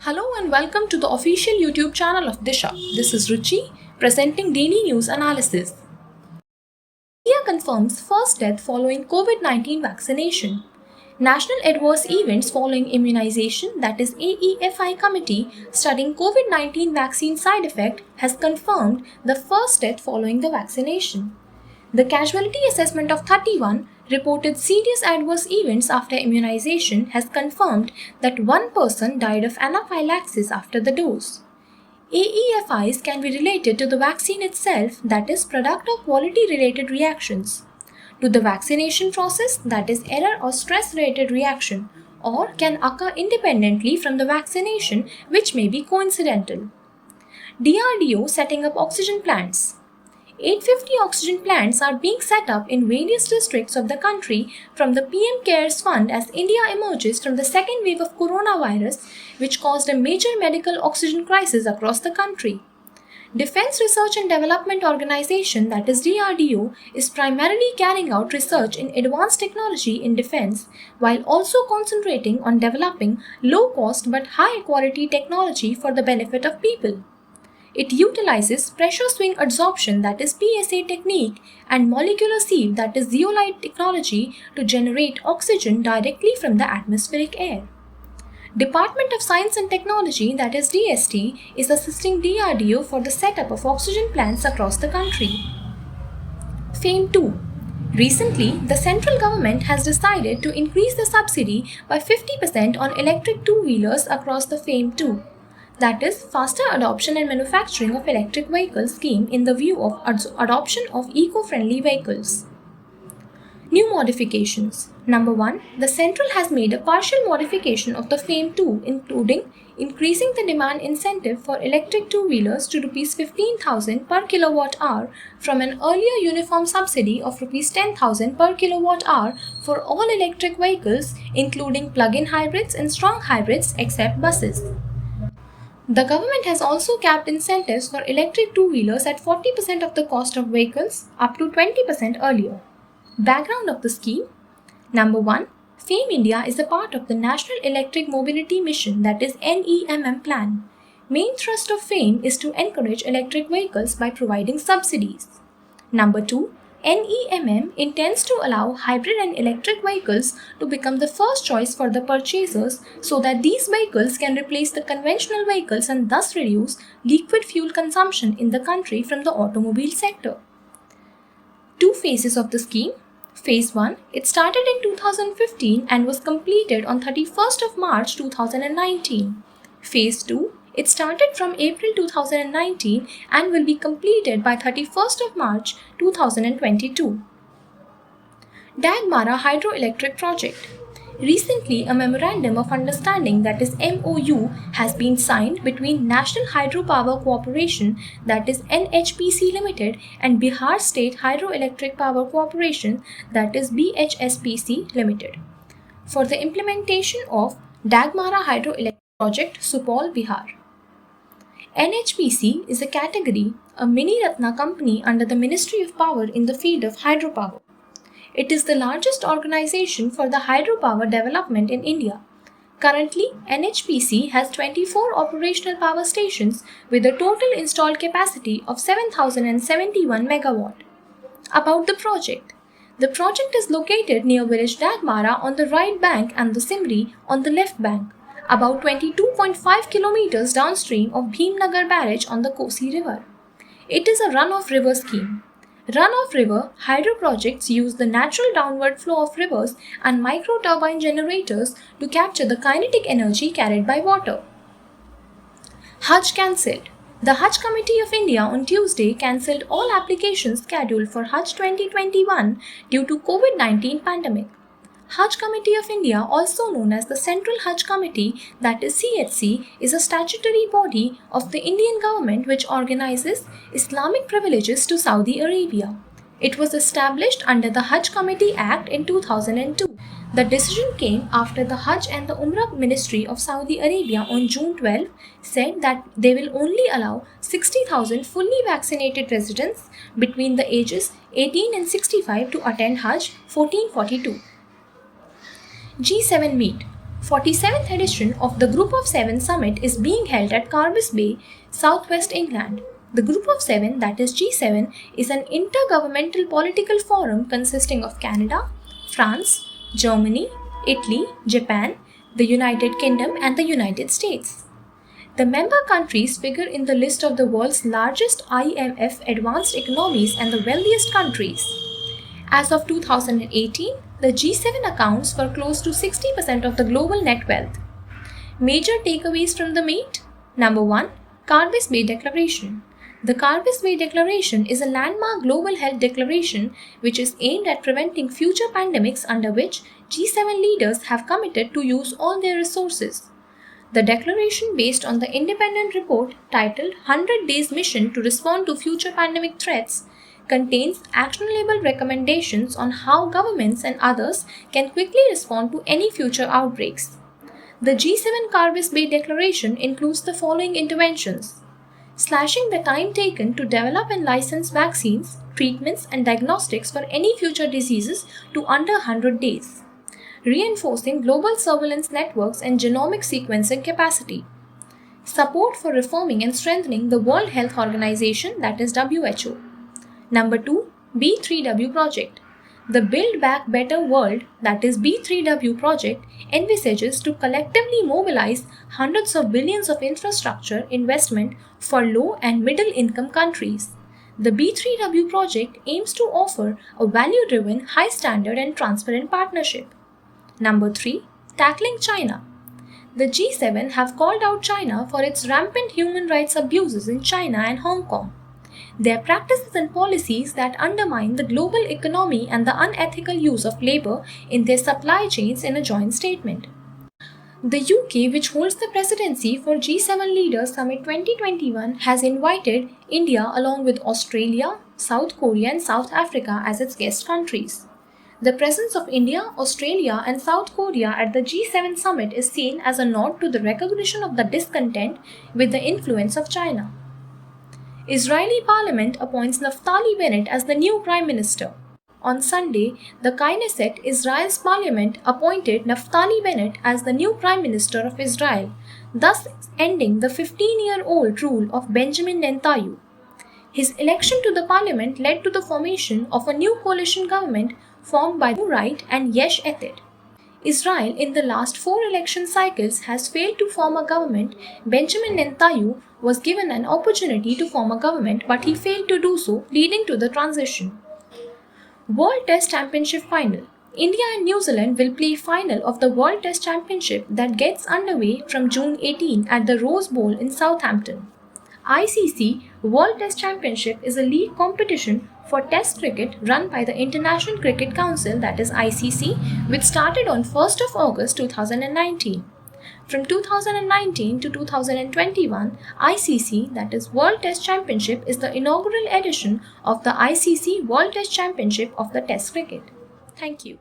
Hello and welcome to the official YouTube channel of Disha. This is Ruchi presenting daily news analysis. India confirms first death following COVID-19 vaccination. National Adverse Events Following Immunization, that is AEFI committee studying COVID-19 vaccine side effect has confirmed the first death following the vaccination. The casualty assessment of 31 reported serious adverse events after immunization has confirmed that one person died of anaphylaxis after the dose. AEFIs can be related to the vaccine itself, that is, product or quality related reactions, to the vaccination process, that is, error or stress related reaction, or can occur independently from the vaccination, which may be coincidental. DRDO setting up oxygen plants. 850 oxygen plants are being set up in various districts of the country from the PM CARES Fund as India emerges from the second wave of coronavirus, which caused a major medical oxygen crisis across the country. Defense Research and Development Organization, that is DRDO, is primarily carrying out research in advanced technology in defense while also concentrating on developing low-cost but high-quality technology for the benefit of people. It utilizes pressure swing adsorption, that is PSA technique, and molecular sieve, that is zeolite technology, to generate oxygen directly from the atmospheric air. Department of Science and Technology, that is DST, is assisting DRDO for the setup of oxygen plants across the country. FAME 2. Recently, the central government has decided to increase the subsidy by 50% on electric two-wheelers across the FAME 2. That is, faster adoption and manufacturing of electric vehicles scheme in the view of adoption of eco-friendly vehicles. New modifications. Number 1. The Central has made a partial modification of the FAME 2, including increasing the demand incentive for electric two-wheelers to Rs 15,000 per kilowatt-hour from an earlier uniform subsidy of Rs 10,000 per kilowatt-hour for all electric vehicles, including plug-in hybrids and strong hybrids except buses. The government has also capped incentives for electric two-wheelers at 40% of the cost of vehicles, up to 20% earlier. Background of the scheme. Number 1. FAME India is a part of the National Electric Mobility Mission, that is NEMM plan. Main thrust of FAME is to encourage electric vehicles by providing subsidies. Number 2. NEMM intends to allow hybrid and electric vehicles to become the first choice for the purchasers so that these vehicles can replace the conventional vehicles and thus reduce liquid fuel consumption in the country from the automobile sector. Two phases of the scheme. Phase 1, it started in 2015 and was completed on 31st of March 2019. Phase 2, it started from April 2019 and will be completed by 31st of March 2022. Dagmara Hydroelectric Project. Recently, a Memorandum of Understanding, that is MOU, has been signed between National Hydropower Corporation, that is NHPC Limited, and Bihar State Hydroelectric Power Corporation, that is BHSPC Limited, for the implementation of Dagmara Hydroelectric Project, Supaul, Bihar. NHPC is a category, a mini Ratna company under the Ministry of Power in the field of hydropower. It is the largest organization for the hydropower development in India. Currently, NHPC has 24 operational power stations with a total installed capacity of 7,071 MW. About the project. The project is located near village Dagmara on the right bank and the Simri on the left bank, about 22.5 kilometers downstream of Bhimnagar Barrage on the Kosi River. It is a run-off river scheme. Run-off river hydro projects use the natural downward flow of rivers and micro-turbine generators to capture the kinetic energy carried by water. Hajj cancelled. The Hajj Committee of India on Tuesday cancelled all applications scheduled for Hajj 2021 due to COVID-19 pandemic. Hajj Committee of India, also known as the Central Hajj Committee, that is CHC, is a statutory body of the Indian government which organizes Islamic privileges to Saudi Arabia. It was established under the Hajj Committee Act in 2002. The decision came after the Hajj and the Umrah Ministry of Saudi Arabia on June 12 said that they will only allow 60,000 fully vaccinated residents between the ages 18 and 65 to attend Hajj 1442. G7 meet. 47th edition of the Group of Seven Summit is being held at Carbis Bay, southwest England. The Group of Seven, that is G7, is an intergovernmental political forum consisting of Canada, France, Germany, Italy, Japan, the United Kingdom, and the United States. The member countries figure in the list of the world's largest IMF advanced economies and the wealthiest countries. As of 2018, the G7 accounts for close to 60% of the global net wealth. Major takeaways from the meet? Number 1. Carbis Bay Declaration. The Carbis Bay Declaration is a landmark global health declaration which is aimed at preventing future pandemics, under which G7 leaders have committed to use all their resources. The declaration, based on the independent report titled 100 Days Mission to Respond to Future Pandemic Threats, contains actionable recommendations on how governments and others can quickly respond to any future outbreaks. The G7 Carbis Bay Declaration includes the following interventions: slashing the time taken to develop and license vaccines, treatments, and diagnostics for any future diseases to under 100 days. Reinforcing global surveillance networks and genomic sequencing capacity. Support for reforming and strengthening the World Health Organization, that is WHO. Number 2. B3W Project. The Build Back Better World, that is B3W project, envisages to collectively mobilize hundreds of billions of infrastructure investment for low and middle income countries. The B3W project aims to offer a value-driven, high-standard and transparent partnership. Number 3. Tackling China. The G7 have called out China for its rampant human rights abuses in China and Hong Kong, their practices and policies that undermine the global economy, and the unethical use of labor in their supply chains in a joint statement. The UK, which holds the presidency for G7 Leaders Summit 2021, has invited India along with Australia, South Korea, and South Africa as its guest countries. The presence of India, Australia, and South Korea at the G7 summit is seen as a nod to the recognition of the discontent with the influence of China. Israeli parliament appoints Naftali Bennett as the new prime minister. On Sunday, the Knesset, Israel's parliament, appointed Naftali Bennett as the new prime minister of Israel, thus ending the 15-year-old rule of Benjamin Netanyahu. His election to the parliament led to the formation of a new coalition government formed by the Right and Yesh Atid. Israel, in the last 4 election cycles, has failed to form a government. Benjamin Netanyahu was given an opportunity to form a government, but he failed to do so, leading to the transition. World Test Championship Final. India and New Zealand will play final of the World Test Championship that gets underway from June 18 at the Rose Bowl in Southampton. ICC World Test Championship is a league competition for Test cricket run by the International Cricket Council, that is ICC, which started on 1st of August 2019. From 2019 to 2021, ICC, that is World Test Championship, is the inaugural edition of the ICC World Test Championship of the Test cricket. Thank you.